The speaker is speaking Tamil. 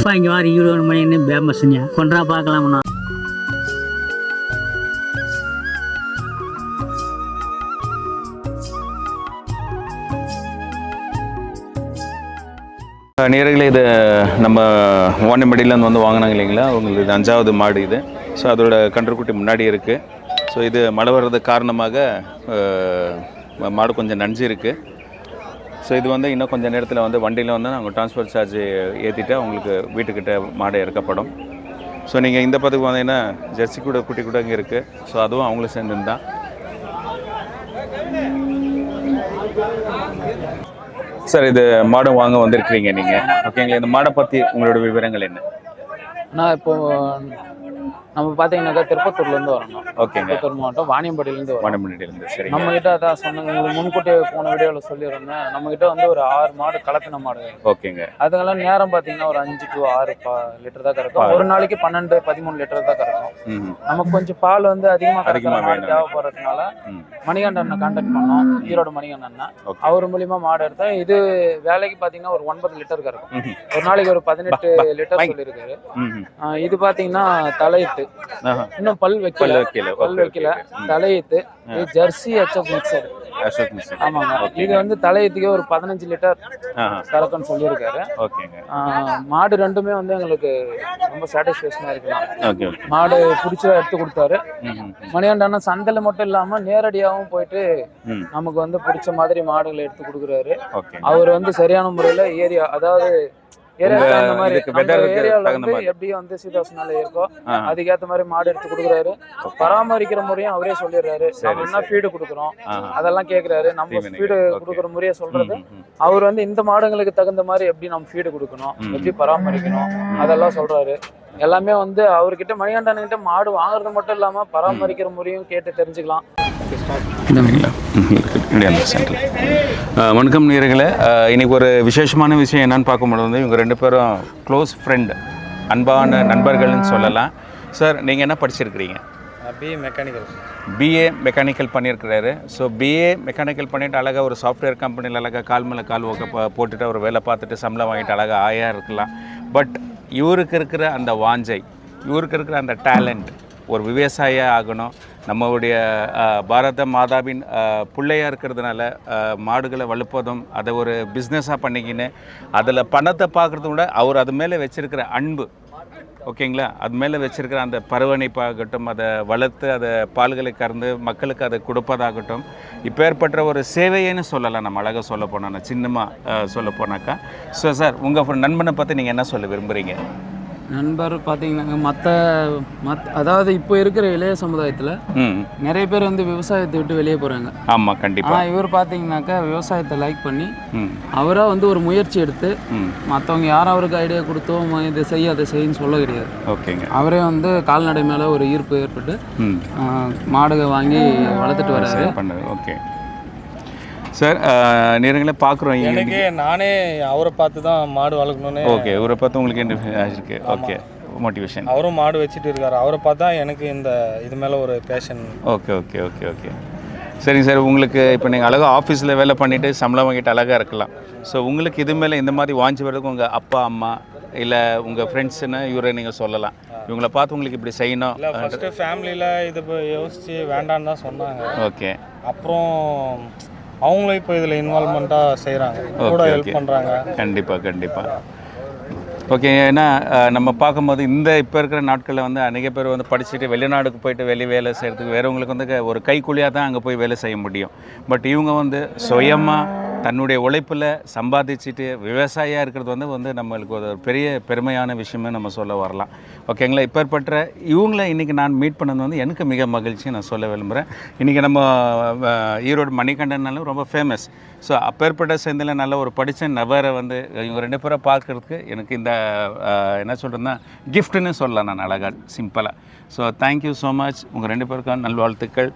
அப்பா இங்கே வாரி 20 மணின்னு ஃபேமஸ்ங்க கொண்டா பார்க்கலாம்ண்ணா. நேரங்களே இது நம்ம வாணியம்படியிலேருந்து வந்து வாங்கினாங்க இல்லைங்களா, அவங்களுக்கு இது 5வது மாடு இது. ஸோ அதோட கன்றுக்குட்டி முன்னாடி இருக்குது. ஸோ இது மழை வர்றது காரணமாக மாடு கொஞ்சம் நஞ்சு இருக்குது. ஸோ இது வந்து இன்னும் கொஞ்சம் நேரத்தில் வந்து வண்டியில் வந்து நாங்கள் ட்ரான்ஸ்போர்ட் சார்ஜ் ஏற்றிட்டு அவங்களுக்கு வீட்டுக்கிட்ட மாடு இறக்கப்படும். ஸோ நீங்கள் இந்த பதவிக்கு வந்தீங்கன்னா ஜெர்சி கூட குட்டி கூட இங்கே இருக்குது. ஸோ அதுவும் அவங்களும் சேர்ந்து தான். சார் இது மாடு வாங்க வந்திருக்கிறீங்க நீங்கள், ஓகேங்களா? இந்த மாடை பற்றி உங்களோட விவரங்கள் என்ன? நான் இப்போ நம்ம பார்த்தீங்கன்னாக்கா திருப்பத்தூர்லேருந்து வரணும். ஓகேங்க. திருப்பத்தூர் மாவட்டம் வாணியம்பாடியிலேருந்து வரும். வாணியம்பாடியிலேருந்து. சரி. நம்மகிட்ட அதான் சொன்னாங்க, உங்களுக்கு முன்கூட்டியே போன வீடியோவில் சொல்லியிருந்தேன். நம்மகிட்ட வந்து ஒரு 6 மாடு கலப்பின மாடு. ஓகேங்க. அதுங்கெல்லாம் நேரம் பார்த்தீங்கன்னா ஒரு 5 to 6 லிட்டர் தான் கறக்கும். ஒரு நாளைக்கு 12-13 லிட்டர் தான் கறக்கும். நமக்கு கொஞ்சம் பால் வந்து அதிகமாக தேவைப்படுறதுனால மணிகண்டன் கான்டாக்ட் பண்ணோம், ஈரோடு மணிகண்டன். அவர் மூலியமா மாடு எடுத்தேன். இது வேலைக்கு பார்த்தீங்கன்னா ஒரு 9 லிட்டர் கறக்கும். ஒரு நாளைக்கு ஒரு 18 லிட்டர் சொல்லியிருக்காரு. இது பார்த்தீங்கன்னா தலையீத்து, இன்னும் பல் வைக்கல தலையீத்து. இது ஜெர்சி HF மிக்சர். ஆமாங்க. இது வந்து தலையீத்துக்கே ஒரு 15 லிட்டர் கறக்குன்னு சொல்லியிருக்காரு. மாடு ரெண்டுமே வந்து எங்களுக்கு ரொம்ப சாட்டிஸ்ஃபேக்ஷனா இருக்கலாம். மாடு பிடிச்சா எடுத்து கொடுத்தாரு. மணிகண்டன் சந்தையில மட்டும் இல்லாம நேரடியாகவும் போயிட்டு நமக்கு வந்து பிடிச்ச மாதிரி மாடுகளை எடுத்து கொடுக்குறாரு. அவர் வந்து சரியான முறையில ஏரியா, அதாவது ஏரியாவுக்கு மாதிரி ஏரியாவில் வந்து எப்படி வந்து சீதோஷனால இருக்கோ அதுக்கேற்ற மாதிரி மாடு எடுத்து கொடுக்குறாரு. பராமரிக்கிற முறையும் அவரே சொல்லிடுறாரு. நம்ம என்ன ஃபீடு கொடுக்குறோம் அதெல்லாம் கேட்குறாரு. நம்ம ஃபீடு கொடுக்குற முறையை சொல்றது. அவர் வந்து இந்த மாடுங்களுக்கு தகுந்த மாதிரி எப்படி நம்ம ஃபீடு கொடுக்கணும், எப்படி பராமரிக்கணும் அதெல்லாம் சொல்றாரு. எல்லாமே வந்து அவர்கிட்ட மணிகண்டன்கிட்ட மாடு வாங்குறது மட்டும் இல்லாம பராமரிக்கிற முறையும் கேட்டு தெரிஞ்சுக்கலாம். வணக்கம் நேயர்களே, இன்னைக்கு ஒரு விசேஷமான விஷயம் என்னன்னு பார்க்கும்போது வந்து இவங்க 2 பேரும் க்ளோஸ் ஃப்ரெண்ட், அன்பான நண்பர்கள்னு சொல்லலாம். சார் நீங்கள் என்ன படிச்சிருக்கிறீங்க? பிஏ மெக்கானிக்கல் பண்ணியிருக்கிறாரு. ஸோ பிஏ மெக்கானிக்கல் பண்ணிவிட்டு அழகாக ஒரு சாஃப்ட்வேர் கம்பெனியில் அழகாக கால் மேலே கால் போட்டுட்டு ஒரு வேலை பார்த்துட்டு சம்பளம் வாங்கிட்டு அழகாக ஆயாக இருக்கலாம். பட் இவருக்கு இருக்கிற அந்த வாஞ்சை, இவருக்கு இருக்கிற அந்த டேலண்ட், ஒரு விவசாயியாக ஆகணும், நம்மளுடைய பாரத மாதாவின் பிள்ளையாக இருக்கிறதுனால மாடுகளை வளர்ப்பதும் அதை ஒரு பிஸ்னஸாக பண்ணிக்கின்னு அதில் பணத்தை பார்க்குறத விட அவர் அது மேலே வச்சுருக்கிற அன்பு, ஓகேங்களா, அது மேலே வச்சுருக்கிற அந்த பருவனைப்பாகட்டும், அதை வளர்த்து அதை பால்களை கறந்து மக்களுக்கு அதை கொடுப்பதாகட்டும், இப்போ ஏற்பட்ட ஒரு சேவைன்னு சொல்லலாம். நம்ம அழகாக சொல்ல போனோன்னா, சின்னமாக சொல்ல போனாக்கா. ஸோ சார், உங்கள் நண்பனை பற்றி நீங்கள் என்ன சொல்ல விரும்புகிறீங்க? நண்பர் பார்த்தீங்கன்னா அதாவது இப்போ இருக்கிற இளைய சமுதாயத்தில் நிறைய பேர் வந்து விவசாயத்தை விட்டு வெளியே போகிறாங்க. ஆமாம், கண்டிப்பாக. ஆனால் இவர் பார்த்தீங்கன்னாக்கா விவசாயத்தை லைக் பண்ணி அவராக வந்து ஒரு முயற்சி எடுத்து மற்றவங்க யாரும் அவருக்கு ஐடியா கொடுத்தோ இதை செய்ய அதை செய்யன்னு சொல்ல கிடையாது. ஓகேங்க. அவரே வந்து கால்நடை மேலே ஒரு ஈர்ப்பு ஏற்பட்டு மாடுகை வாங்கி வளர்த்துட்டு வர்றாரு. ஓகே சார், நேரங்களே பார்க்குறோம். எனக்கு நானே அவரை பார்த்து தான் மாடு வளர்க்கணுன்னு. ஓகே, அவரை பார்த்து உங்களுக்கு என்ன ஆகிருக்கு? Okay, motivation. அவரும் மாடு வச்சுட்டு இருக்காரு. அவரை பார்த்தா எனக்கு இது மேலே ஒரு passion. Okay okay okay okay சரிங்க சார். உங்களுக்கு இப்போ நீங்கள் அழகாக ஆஃபீஸில் வேலை பண்ணிவிட்டு சம்பளம் வாங்கிட்டு அழகாக இருக்கலாம். ஸோ உங்களுக்கு இது மேலே இந்த மாதிரி வாஞ்சி வர்றதுக்கு உங்கள் அப்பா அம்மா இல்லை உங்கள் ஃப்ரெண்ட்ஸுன்னு இவரை நீங்கள் சொல்லலாம். இவங்கள பார்த்து உங்களுக்கு இப்படி செய்யணும். இல்லை, ஃபஸ்ட்டு ஃபேமிலியில் இது யோசித்து வேண்டான்னு தான் சொன்னாங்க. ஓகே. அப்புறம் அவங்களும் இப்போ இதில் இன்வால்மெண்ட்டாக செய்கிறாங்க, கூட ஹெல்ப் பண்ணுறாங்க. கண்டிப்பாக கண்டிப்பாக. ஓகே, ஏன்னா நம்ம பார்க்கும்போது இந்த இப்போ இருக்கிற நாட்களில் வந்து அநேக பேர் வந்து படிச்சுட்டு வெளிநாடுக்கு போயிட்டு வேலை செய்கிறதுக்கு வேறவங்களுக்கு வந்து ஒரு கைக்கூலியாக தான் அங்கே போய் வேலை செய்ய முடியும். பட் இவங்க வந்து சுயமாக தன்னுடைய உழைப்பில் சம்பாதிச்சுட்டு விவசாயியாக இருக்கிறது வந்து நம்மளுக்கு ஒரு பெரிய பெருமையான விஷயமே நம்ம சொல்ல வரலாம். ஓகேங்களா? இப்பேற்பட்ட இவங்கள இன்றைக்கி நான் மீட் பண்ணது வந்து எனக்கு மிக மகிழ்ச்சி நான் சொல்ல விரும்புகிறேன். இன்றைக்கி நம்ம ஈரோடு மணிகண்டன்னாலும் ரொம்ப ஃபேமஸ். ஸோ அப்பேற்பட்ட சேர்ந்தில் நல்ல ஒரு படித்த நபரை வந்து இவங்க 2 பேரை பார்க்குறதுக்கு எனக்கு இந்த என்ன சொல்கிறதுனா கிஃப்ட்டுன்னு சொல்லலாம் நான் அழகாக சிம்பிளாக. So thank you so much. உங்கள் 2 பேருக்கும் நல்வாழ்த்துக்கள்.